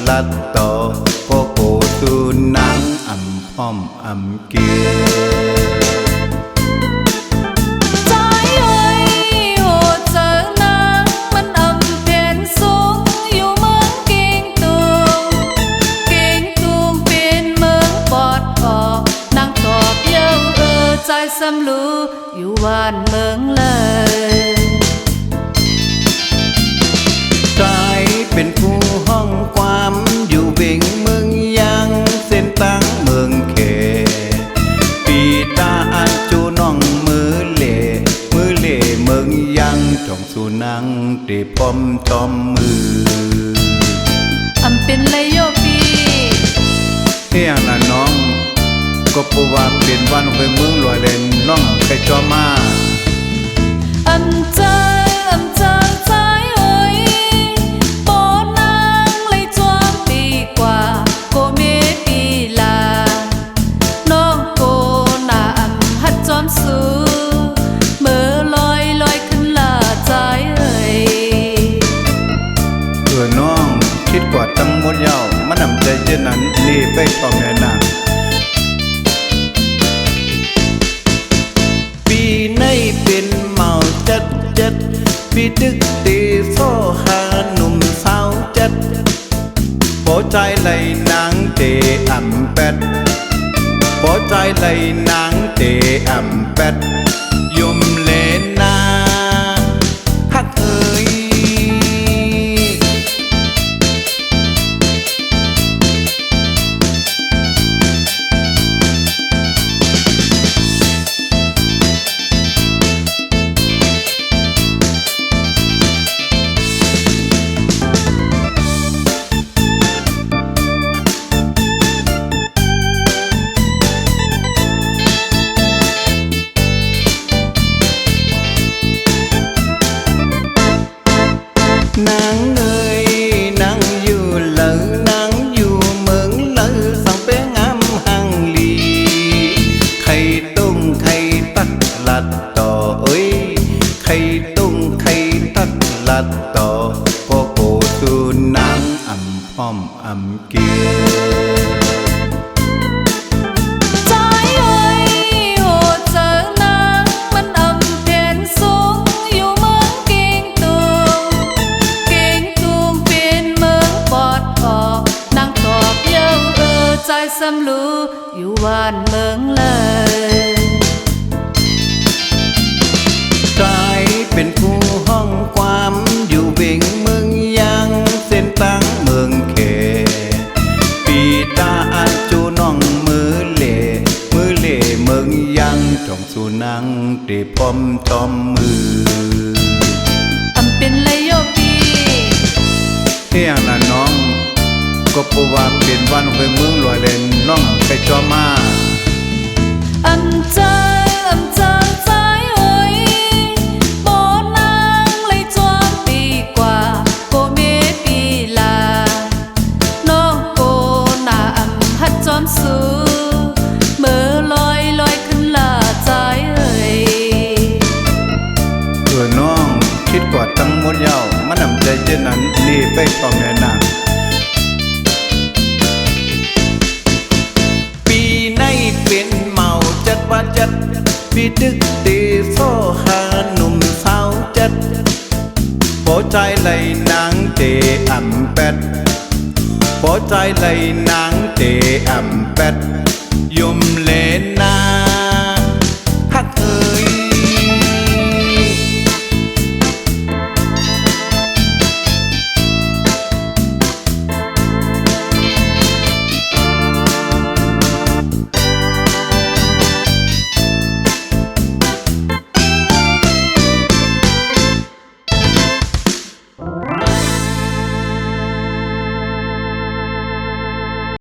ลัดต่อพอโกตูนังอ่ำอ้อมอ่ำเกียสำลูอยู่บ้านเมืองเลยใจเป็นผู้ห้องความอยู่เบ่งเมืองยังเส้นตั้งเมืองเขปีตาอันจูน้องมือเล่เมืองยังจ้องสู่นังตีพอมจอมมืออำเป็นเลยโยปีเฮียงละน้องก็เพราะว่าเป็นวันไปเมืองลอยเลนน้องไปจอมาอำเจอใจโอ้ยโปนางเลยจวมปีกว่าโกเมปีลาน้องโกนาอำหัดจอมสูเมื่อลอยขึ้นลาใจเอ้ยน้องคิดกว่าทั้งหมดยาวมันนำใจเจนั้นรีบไปต่อแม่นางเป็นเมาจัดพี่ดึกตีโซหาหนุ่มสาวจัดพอใจไหลนางเตอ่ำเป็ดพอใจไหลนางเตอ่ำเป็ดยมเลนาฮักเอ้ยนางเอ้ยนางอยู่เหลือนางอยู่เมืองเหลือสังเปงามหังลีไข่ตุ้งไข่ตักลัดต่อเอ้ยไข่ตุ้งไข่ตักลัดต่อพอโกตูนางอ่ำอ้อมอ่ำเกียสำลูอยู่บ้านเมืองเลยใจเป็นผู้ห้องความอยู่เบ่งเมืองยังเส้นตั้งเมืองเขปีตาอันจูน้องมือเล่เมืองยังจ้องสู่นังตีพอมจอมมืออำเป็นเลยโยปีเฮียงละน้องก็เพราะว่าเป็นวันไปเมืองลอยเลนน้องไปจอมาอำเจอใจโอ้ยโปนางเลยจวมปีกว่าโกเมปีลาน้องโกนาอำหัดจอมสูเมื่อลอยขึ้นลาใจเอ้ยน้องคิดกว่าทั้งหมดยาวมันนำใจเจนั้นรีบไปต่อแม่นางเป็นเมาจัดว่าจัดพี่ดึกตีโซหาหนุ่มสาวจัดพอใจไหลนางเตอ่ำเป็ดพอใจไหลนางเตอ่ำเป็ดยม